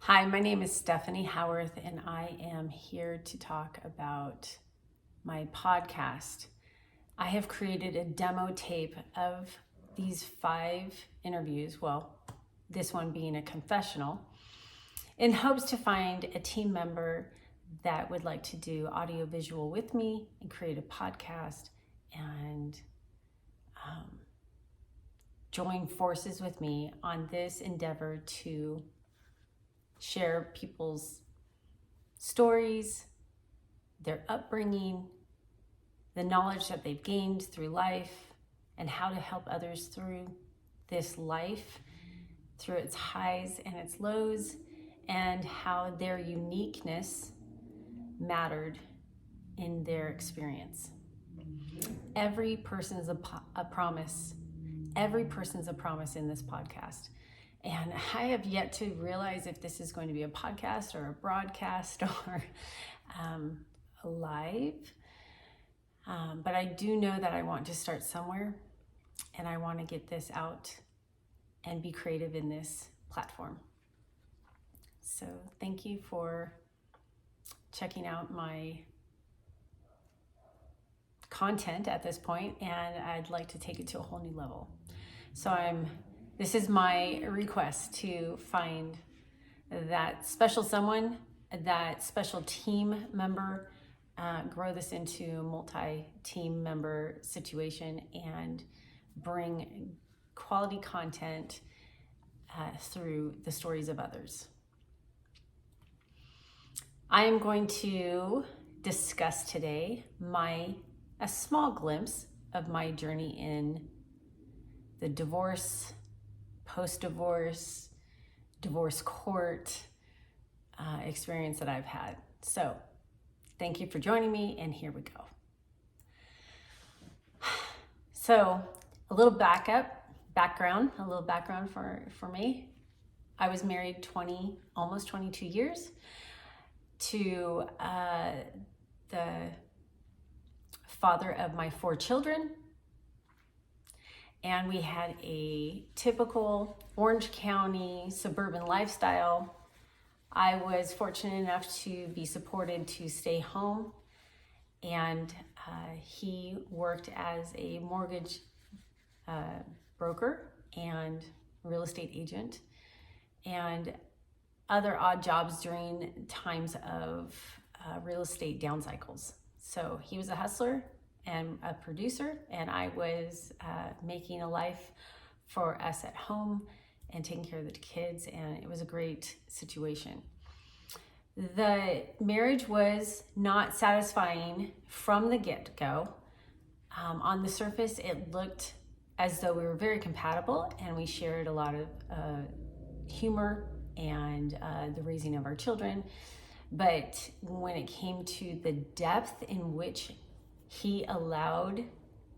Hi, my name is Stephanie Howarth, and I am here to talk about my podcast. I have created a demo tape of these 5 interviews, well, this one being a confessional, in hopes to find a team member that would like to do audiovisual with me and create a podcast and join forces with me on this endeavor to share people's stories, their upbringing, the knowledge that they've gained through life, and how to help others through this life, through its highs and its lows, and how their uniqueness mattered in their experience. Every person is a promise. Every person's a promise in this podcast. And I have yet to realize if this is going to be a podcast or a broadcast or a live. But I do know that I want to start somewhere, and I want to get this out and be creative in this platform. So thank you for checking out my content at this point, and I'd like to take it to a whole new level. So this is my request to find that special someone, that special team member, grow this into a multi-team member situation and bring quality content through the stories of others. I am going to discuss today a small glimpse of my journey in the divorce, post-divorce, divorce court experience that I've had. So thank you for joining me, and here we go. So a little background for me. I was married almost 22 years to the father of my 4 children. And we had a typical Orange County suburban lifestyle. I was fortunate enough to be supported to stay home, and he worked as a mortgage broker and real estate agent and other odd jobs during times of real estate down cycles. So he was a hustler and a producer, and I was making a life for us at home and taking care of the kids, and it was a great situation. The marriage was not satisfying from the get-go. On the surface, it looked as though we were very compatible, and we shared a lot of humor and the raising of our children. But when it came to the depth in which he allowed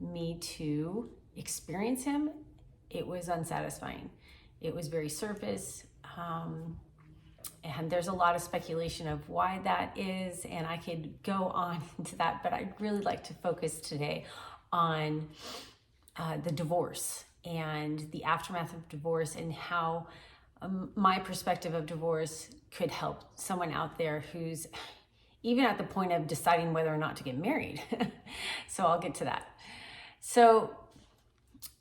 me to experience him, it was unsatisfying. It was very surface, and there's a lot of speculation of why that is, and I could go on into that, but I'd really like to focus today on the divorce and the aftermath of divorce, and how my perspective of divorce could help someone out there who's even at the point of deciding whether or not to get married. So I'll get to that. So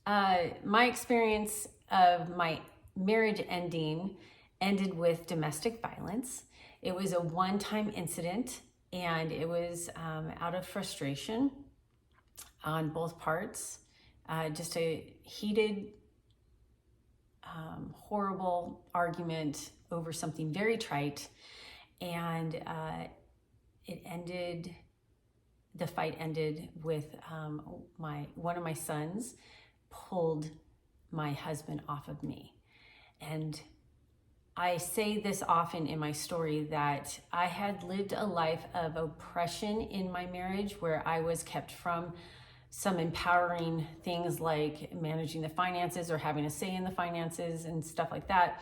my experience of my marriage ended with domestic violence. It was a one-time incident, and it was out of frustration on both parts. Just a heated, horrible argument over something very trite, and the fight ended with one of my sons pulled my husband off of me. And I say this often in my story that I had lived a life of oppression in my marriage, where I was kept from some empowering things like managing the finances or having a say in the finances and stuff like that.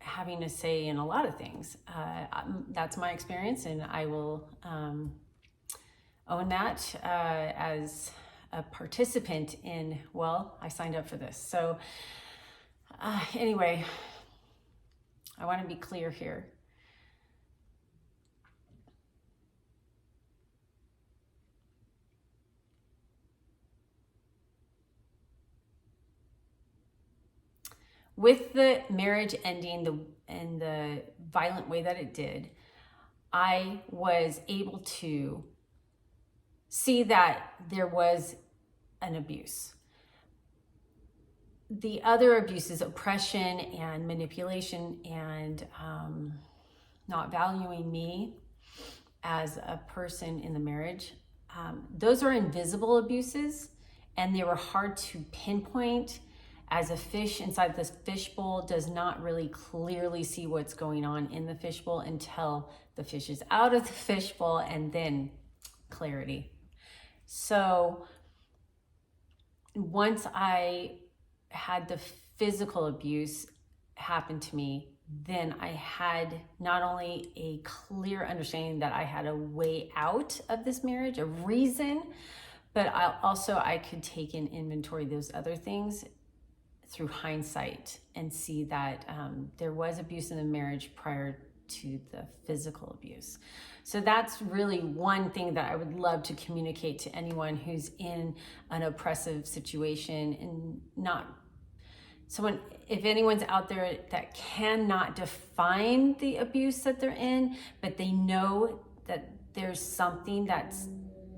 Having a say in a lot of things. That's my experience, and I will own that as a participant in, I signed up for this. So anyway, I want to be clear here. With the marriage ending in the violent way that it did, I was able to see that there was an abuse. The other abuses, oppression and manipulation and not valuing me as a person in the marriage, those are invisible abuses, and they were hard to pinpoint, as a fish inside this fishbowl does not really clearly see what's going on in the fishbowl until the fish is out of the fishbowl, and then clarity. So once I had the physical abuse happen to me, then I had not only a clear understanding that I had a way out of this marriage, a reason, but I could take in inventory those other things through hindsight and see that there was abuse in the marriage prior to the physical abuse. So that's really one thing that I would love to communicate to anyone who's in an oppressive situation, and not someone, if anyone's out there that cannot define the abuse that they're in, but they know that there's something that's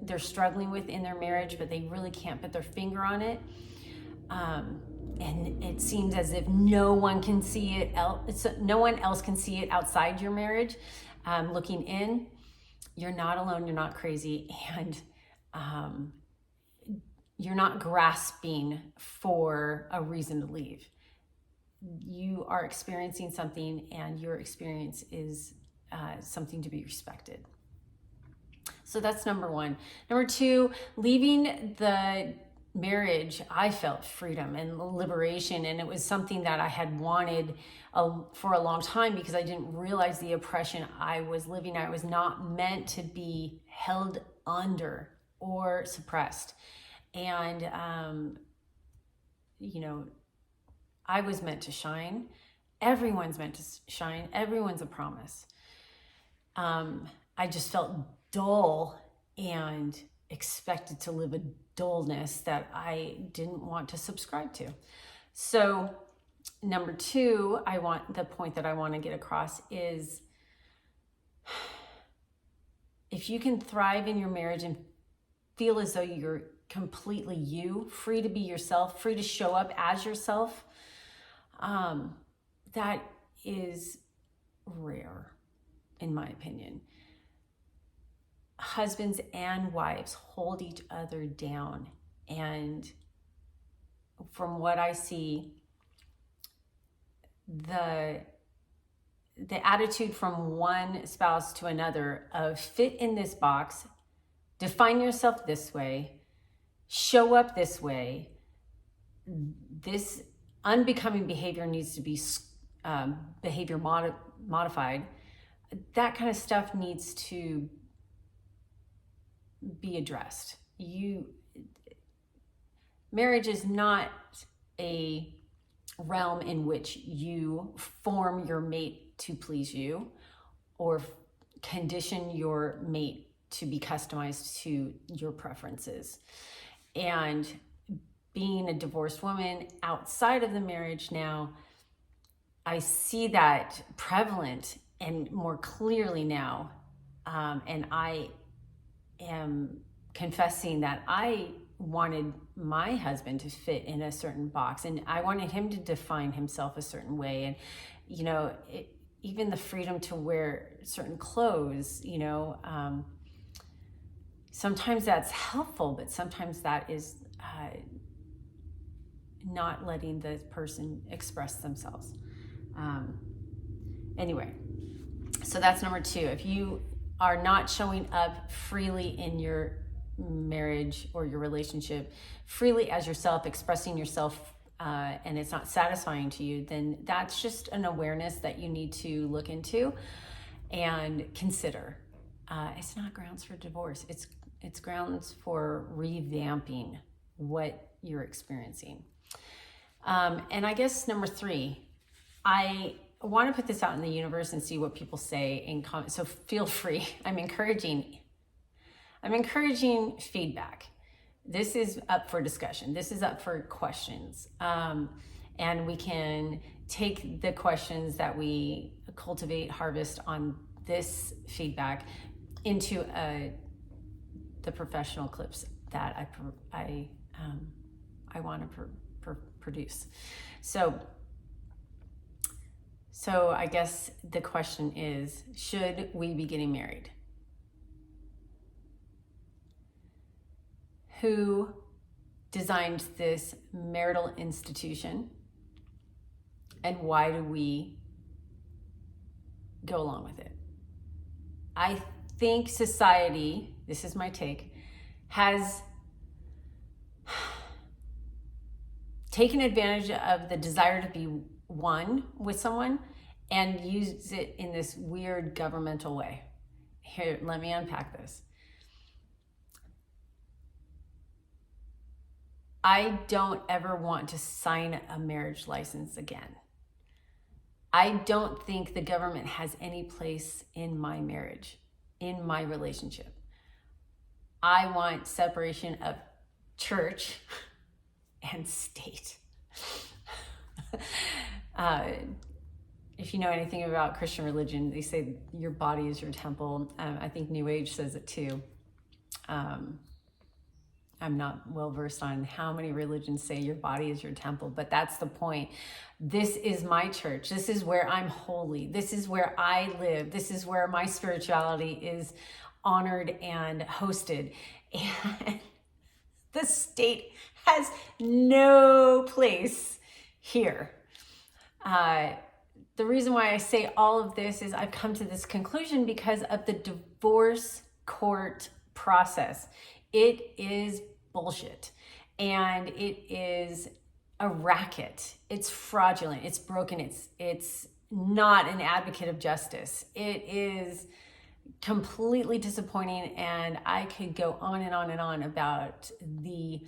they're struggling with in their marriage, but they really can't put their finger on it. And it seems as if no one can see it. No one else can see it outside your marriage. Looking in, you're not alone. You're not crazy, and you're not grasping for a reason to leave. You are experiencing something, and your experience is something to be respected. So that's number one. Number two, leaving the marriage, I felt freedom and liberation, and it was something that I had wanted for a long time, because I didn't realize the oppression I was living. I was not meant to be held under or suppressed, and I was meant to shine. Everyone's meant to shine. Everyone's a promise. I just felt dull and expected to live a dullness that I didn't want to subscribe to. So number two, the point that I want to get across is, if you can thrive in your marriage and feel as though you're completely you, free to be yourself, free to show up as yourself, that is rare, in my opinion. Husbands and wives hold each other down, and from what I see, the attitude from one spouse to another of fit in this box, define yourself this way, show up this way, this unbecoming behavior needs to be behavior modified. That kind of stuff needs to be addressed. Marriage is not a realm in which you form your mate to please you, or condition your mate to be customized to your preferences. And being a divorced woman outside of the marriage now, I see that prevalent and more clearly now. And I am confessing that I wanted my husband to fit in a certain box, and I wanted him to define himself a certain way. And even the freedom to wear certain clothes, sometimes that's helpful, but sometimes that is not letting the person express themselves. Anyway, so that's number two. If you are not showing up freely in your marriage or your relationship, freely as yourself, expressing yourself, and it's not satisfying to you, then that's just an awareness that you need to look into and consider. It's not grounds for divorce. It's grounds for revamping what you're experiencing. And I guess number three, I want to put this out in the universe and see what people say in comments. So feel free. I'm encouraging feedback. This is up for discussion. This is up for questions. And we can take the questions that we cultivate, harvest on this feedback into the professional clips that I want to produce. So I guess the question is, should we be getting married? Who designed this marital institution? And why do we go along with it? I think society, this is my take, has taken advantage of the desire to be one with someone and use it in this weird governmental way. Here, let me unpack this. I don't ever want to sign a marriage license again. I don't think the government has any place in my marriage, in my relationship. I want separation of church and state. If you know anything about Christian religion, they say your body is your temple. I think New Age says it too. I'm not well versed on how many religions say your body is your temple, but that's the point. This is my church. This is where I'm holy. This is where I live. This is where my spirituality is honored and hosted. And the state has no place here. The reason why I say all of this is I've come to this conclusion because of the divorce court process. It is bullshit, and it is a racket. It's fraudulent. It's broken. It's not an advocate of justice. It is completely disappointing, and I could go on and on and on about the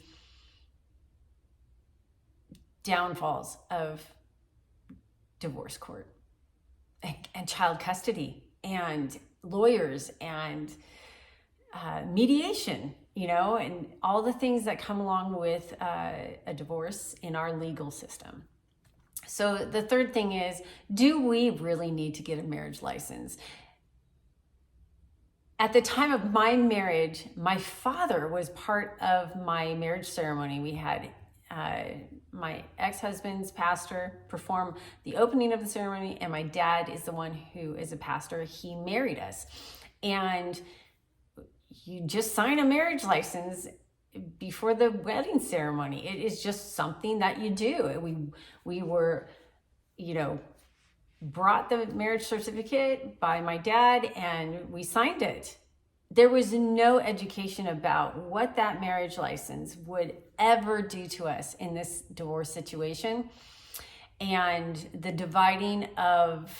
downfalls of divorce court and child custody and lawyers and mediation, and all the things that come along with a divorce in our legal system. So the third thing is, do we really need to get a marriage license? At the time of my marriage, my father was part of my marriage ceremony. We had my ex-husband's pastor perform the opening of the ceremony, and my dad is the one who is a pastor. He married us. And you just sign a marriage license before the wedding ceremony. It is just something that you do. We were, brought the marriage certificate by my dad, and we signed it. There was no education about what that marriage license would ever do to us in this divorce situation. And the dividing of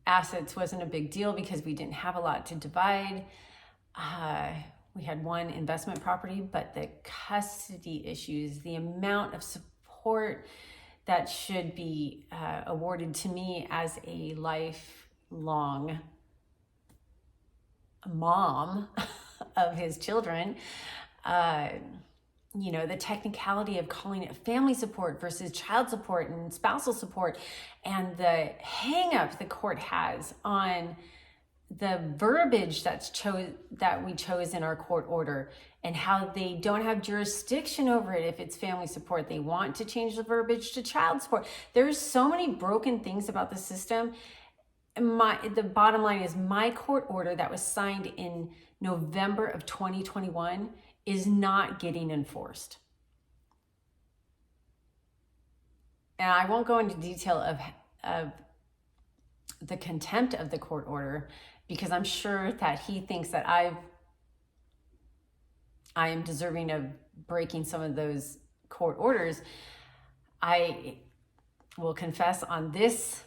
assets wasn't a big deal because we didn't have a lot to divide. We had one investment property, but the custody issues, the amount of support that should be awarded to me as a lifelong mom of his children, the technicality of calling it family support versus child support and spousal support, and the hang up the court has on the verbiage that we chose in our court order, and how they don't have jurisdiction over it if it's family support. They want to change the verbiage to child support. There's so many broken things about the system. The bottom line is my court order that was signed in November of 2021 is not getting enforced. And I won't go into detail of the contempt of the court order, because I'm sure that he thinks that I am deserving of breaking some of those court orders. I will confess on this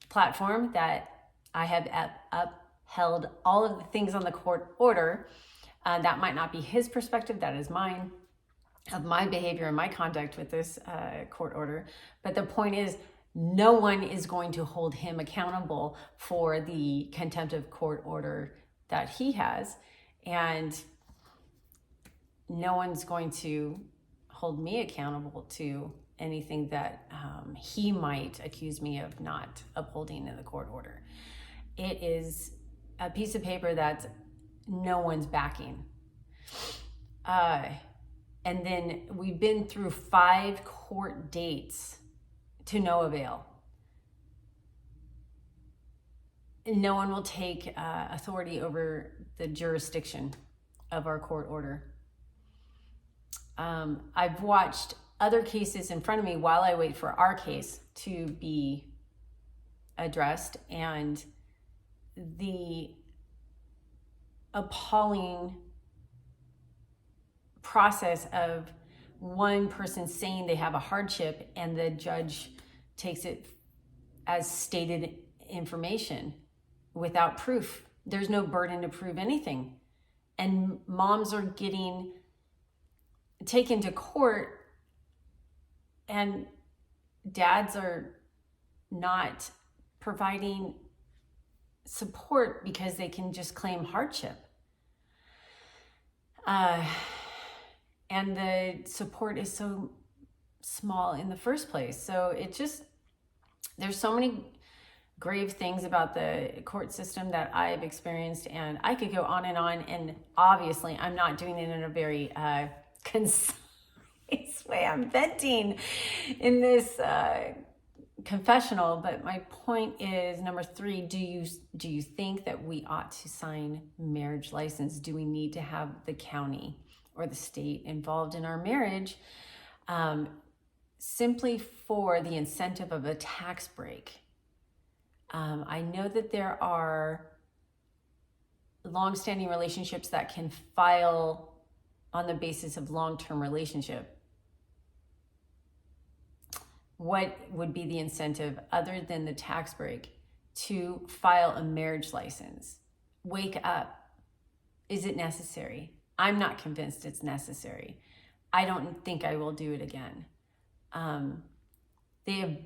platform that I have upheld all of the things on the court order. That might not be his perspective, that is mine, of my behavior and my conduct with this court order. But the point is, no one is going to hold him accountable for the contempt of court order that he has. And no one's going to hold me accountable to anything that he might accuse me of not upholding in the court order. It is a piece of paper that no one's backing. And then we've been through 5 court dates to no avail. No one will take authority over the jurisdiction of our court order. I've watched other cases in front of me while I wait for our case to be addressed, and the appalling process of one person saying they have a hardship and the judge takes it as stated information without proof. There's no burden to prove anything. And moms are getting taken to court and dads are not providing support because they can just claim hardship. And the support is so small in the first place. So it just, there's so many grave things about the court system that I've experienced, and I could go on, and obviously I'm not doing it in a very concise way. I'm venting in this confessional, but my point is, number 3, do you think that we ought to sign marriage license? Do we need to have the county or the state involved in our marriage simply for the incentive of a tax break? I know that there are long-standing relationships that can file on the basis of long-term relationship. What would be the incentive other than the tax break to file a marriage license? Wake up. Is it necessary? I'm not convinced it's necessary. I don't think I will do it again. They have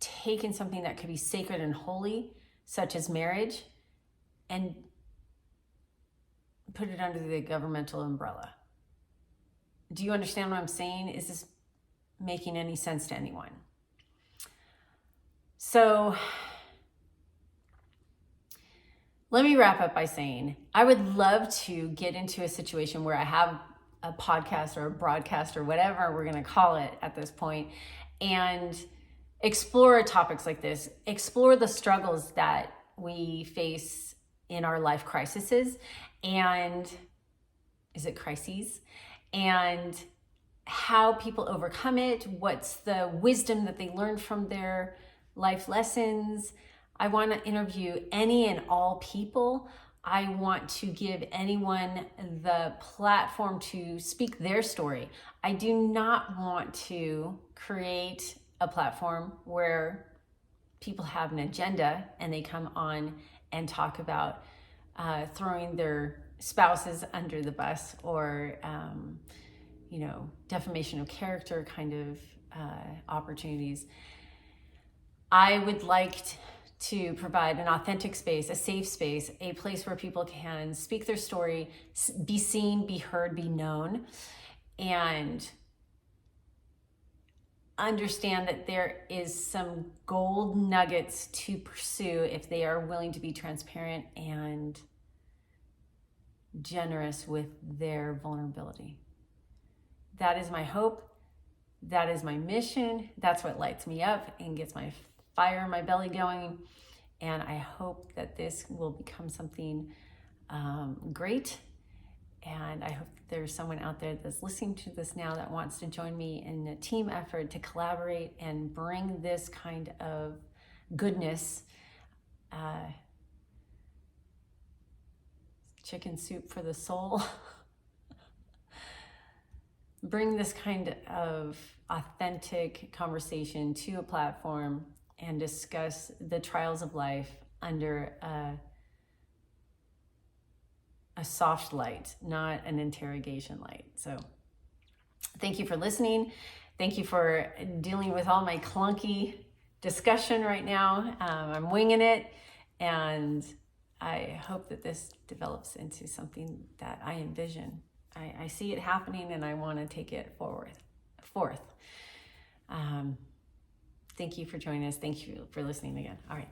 taken something that could be sacred and holy, such as marriage, and put it under the governmental umbrella. Do you understand what I'm saying? Is this making any sense to anyone? So let me wrap up by saying I would love to get into a situation where I have a podcast or a broadcast or whatever we're going to call it at this point, and explore topics like this, explore the struggles that we face in our life crises, and is it crises? And how people overcome it, what's the wisdom that they learned from their life lessons. I want to interview any and all people. I want to give anyone the platform to speak their story. I do not want to create a platform where people have an agenda and they come on and talk about throwing their spouses under the bus, or defamation of character kind of opportunities. I would like to provide an authentic space, a safe space, a place where people can speak their story, be seen, be heard, be known, and understand that there is some gold nuggets to pursue if they are willing to be transparent and generous with their vulnerability. That is my hope. That is my mission. That's what lights me up and gets my fire in my belly going. And I hope that this will become something great. And I hope there's someone out there that's listening to this now that wants to join me in a team effort to collaborate and bring this kind of goodness, chicken soup for the soul, bring this kind of authentic conversation to a platform and discuss the trials of life under a soft light, not an interrogation light. So thank you for listening. Thank you for dealing with all my clunky discussion right now. I'm winging it, and I hope that this develops into something that I envision. I see it happening, and I want to take it forth. Thank you for joining us. Thank you for listening again. All right.